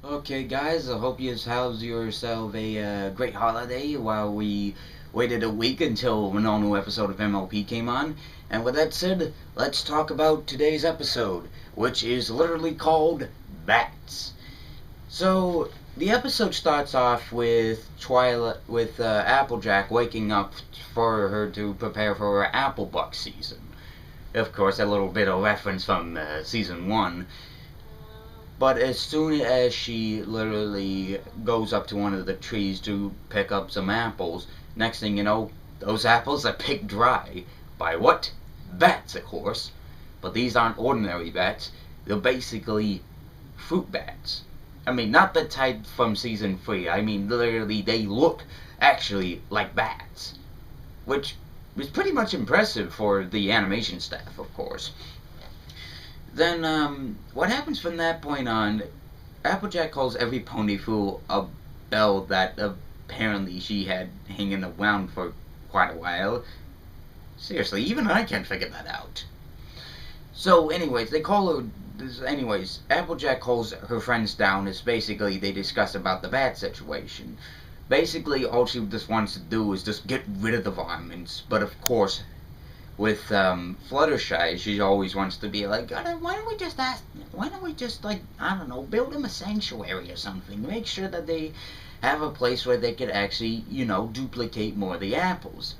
Okay, guys, I hope you have yourself a great holiday while we waited a week until an all-new episode of MLP came on. And with that said, let's talk about today's episode, which is literally called Bats. So, the episode starts off with Applejack waking up for her to prepare for her apple buck season. Of course, a little bit of reference from season 1. But as soon as she literally goes up to one of the trees to pick up some apples, next thing you know, those apples are picked dry. By what? Bats, of course. But these aren't ordinary bats. They're basically fruit bats. I mean, not the type from season 3. I mean, literally, they look actually like bats. Which was pretty much impressive for the animation staff, of course. Then, what happens from that point on, Applejack calls every pony through a bell that apparently she had hanging around for quite a while. Seriously, even I can't figure that out. So, anyways, they call her. Anyways, Applejack calls her friends down. It's basically they discuss about the bat situation. Basically, all she just wants to do is just get rid of the varmints. But of course, with Fluttershy, she always wants to be like, why don't we just like, I don't know, build them a sanctuary or something. Make sure that they have a place where they could actually, duplicate more of the apples.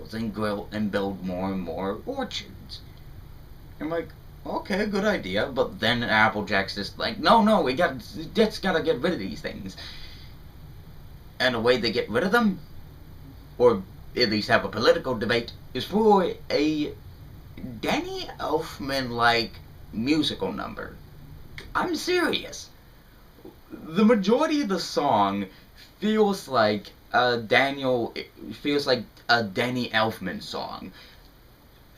Then grow and build more and more orchards. I'm like, okay, good idea. But then Applejack's just like, no, we just gotta get rid of these things. And the way they get rid of them, or at least have a political debate, is for a Danny Elfman-like musical number. I'm serious. The majority of the song feels like a Danny Elfman song.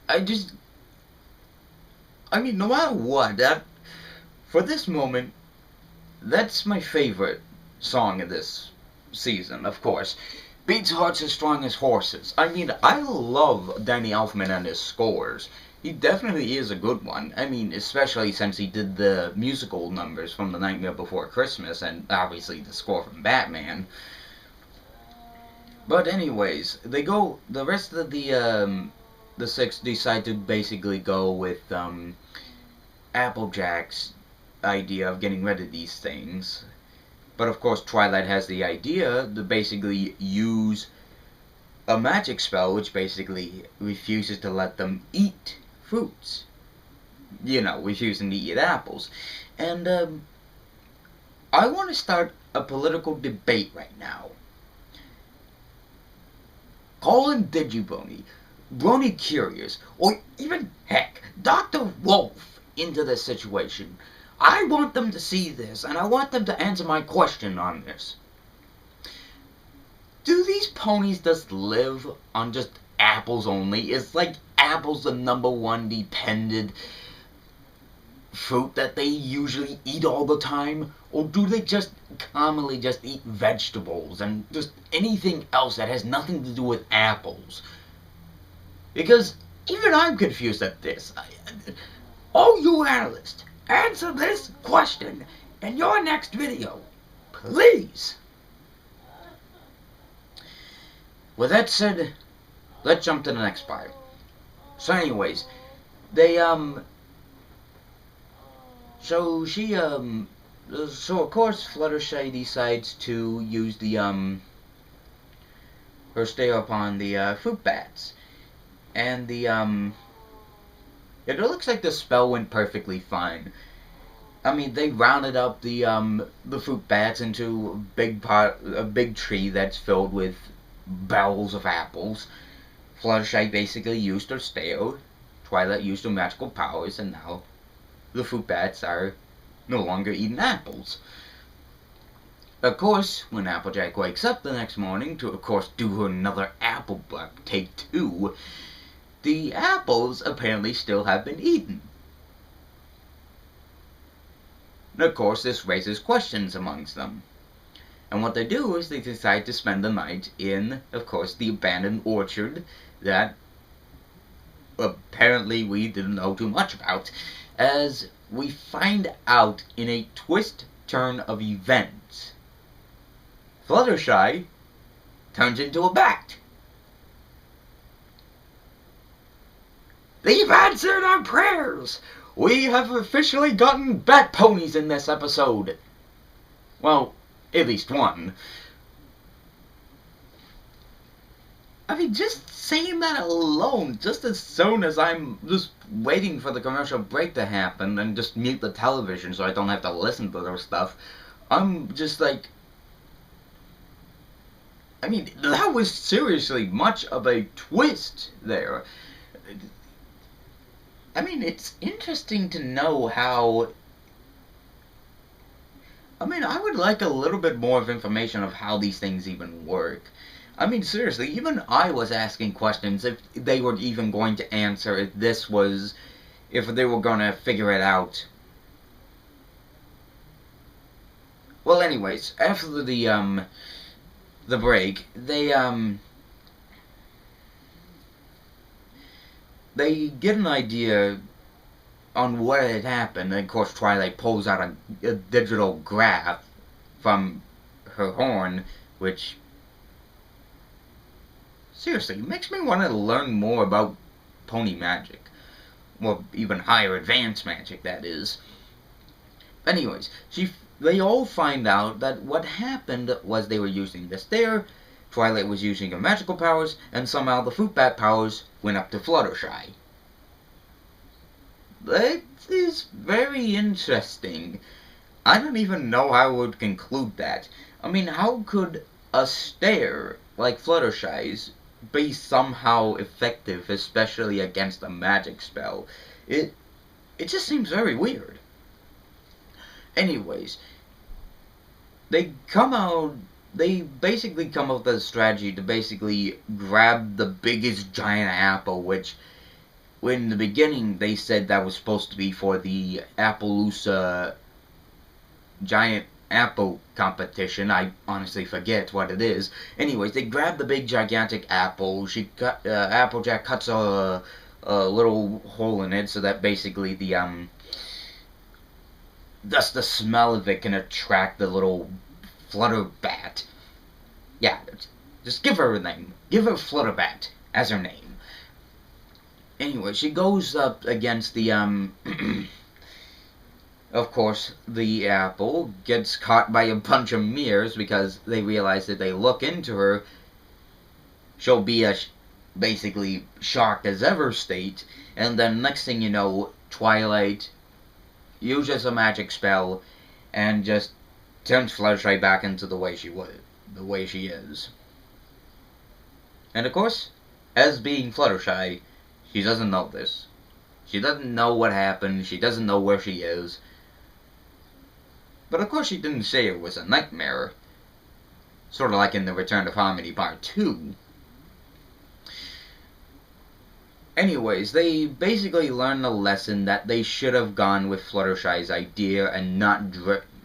I mean, no matter what, for this moment, that's my favorite song of this season, of course. Beats hearts as strong as horses. I mean, I love Danny Elfman and his scores. He definitely is a good one. I mean, especially since he did the musical numbers from The Nightmare Before Christmas and obviously the score from Batman. But anyways, the rest of the six decide to basically go with Applejack's idea of getting rid of these things. But of course, Twilight has the idea to basically use a magic spell which basically refuses to let them eat fruits. Refusing to eat apples. And I want to start a political debate right now. Calling Digibrony, Brony Curious, or even, heck, Dr. Wolf into this situation. I want them to see this, and I want them to answer my question on this. Do these ponies just live on just apples only? Is like apples the #1 dependent fruit that they usually eat all the time? Or do they just commonly just eat vegetables and just anything else that has nothing to do with apples? Because even I'm confused at this. Oh, you analysts, answer this question in your next video, please. With that said, let's jump to the next part. So anyways, so of course Fluttershy decides to use her stay upon the fruit bats. And it looks like the spell went perfectly fine. I mean, they rounded up the fruit bats into a big tree that's filled with barrels of apples. Fluttershy basically used her stale. Twilight used her magical powers, and now the fruit bats are no longer eating apples. Of course, when Applejack wakes up the next morning to, of course, do another apple buck, take 2, the apples apparently still have been eaten. And of course, this raises questions amongst them. And what they do is they decide to spend the night in, of course, the abandoned orchard that apparently we didn't know too much about, as we find out in a twist turn of events, Fluttershy turns into a bat. They've answered our prayers! We have officially gotten bat ponies in this episode. Well, at least one. I mean, just saying that alone, just as soon as I'm just waiting for the commercial break to happen and just mute the television so I don't have to listen to their stuff, I'm just like, I mean, that was seriously much of a twist there. I mean, it's interesting to know how... I mean, I would like a little bit more of information of how these things even work. I mean, seriously, even I was asking questions if they were even going to answer if this was... if they were going to figure it out. Well, anyways, after the break, they get an idea on what had happened, and of course Twilight pulls out a digital graph from her horn, which seriously makes me want to learn more about pony magic, or even higher advanced magic, that is. Anyways, they all find out that what happened was they were using this there, Twilight was using her magical powers, and somehow the fruit bat powers went up to Fluttershy. That is very interesting. I don't even know how I would conclude that. I mean, how could a stare like Fluttershy's be somehow effective, especially against a magic spell? It just seems very weird. Anyways, they basically come up with a strategy to basically grab the biggest giant apple, which, when in the beginning they said that was supposed to be for the Appaloosa giant apple competition. I honestly forget what it is. Anyways, they grab the big gigantic apple. Applejack cuts a little hole in it so that basically just the smell of it can attract the little flutter bat. Yeah, just give her a name. Give her Flutterbat as her name. Anyway, she goes up against the, of course, the apple, gets caught by a bunch of mirrors because they realize that they look into her, she'll be a basically shocked as ever state, and then next thing you know, Twilight uses a magic spell and just turns Fluttershy back into the way she is. And of course, as being Fluttershy, she doesn't know this. She doesn't know what happened. She doesn't know where she is. But of course she didn't say it was a nightmare. Sort of like in the Return of Harmony Part 2. Anyways, they basically learn the lesson that they should have gone with Fluttershy's idea and not...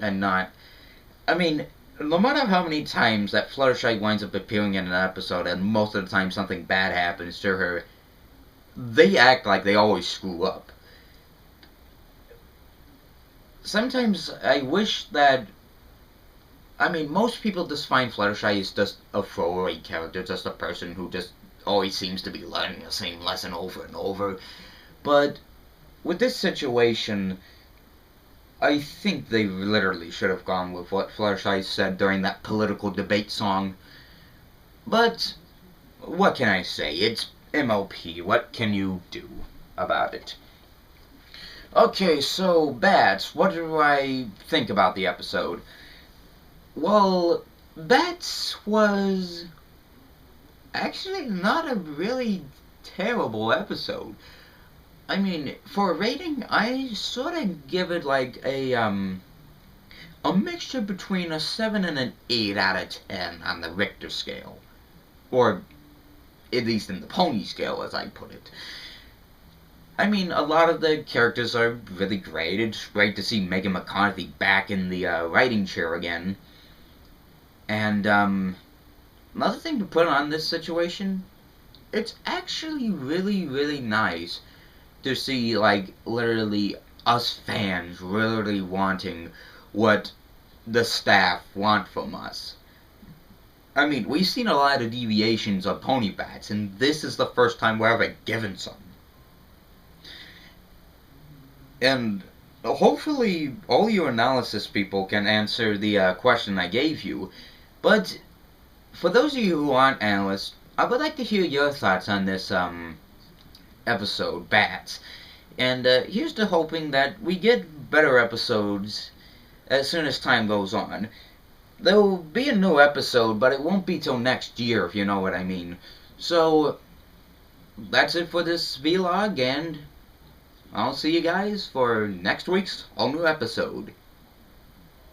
I mean, no matter how many times that Fluttershy winds up appearing in an episode and most of the time something bad happens to her, they act like they always screw up. Sometimes I wish that... I mean, most people just find Fluttershy is just a throwaway character, just a person who just always seems to be learning the same lesson over and over. But with this situation, I think they literally should have gone with what Fluttershy said during that political debate song. But what can I say? It's MLP. What can you do about it? Okay, so Bats, what do I think about the episode? Well, Bats was actually not a really terrible episode. I mean, for a rating, I sort of give it like a mixture between a 7 and an 8 out of 10 on the Richter scale. Or at least in the pony scale, as I put it. I mean, a lot of the characters are really great. It's great to see Megan McCarthy back in the writing chair again. And another thing to put on this situation, it's actually really, really nice to see, like, literally us fans really wanting what the staff want from us. I mean, we've seen a lot of deviations on pony bats, and this is the first time we're ever given some. And hopefully all you analysis people can answer the question I gave you. But for those of you who aren't analysts, I would like to hear your thoughts on this episode, Bats. And here's to hoping that we get better episodes as soon as time goes on. There'll be a new episode, but it won't be till next year, if you know what I mean. So, that's it for this vlog, and I'll see you guys for next week's all new episode.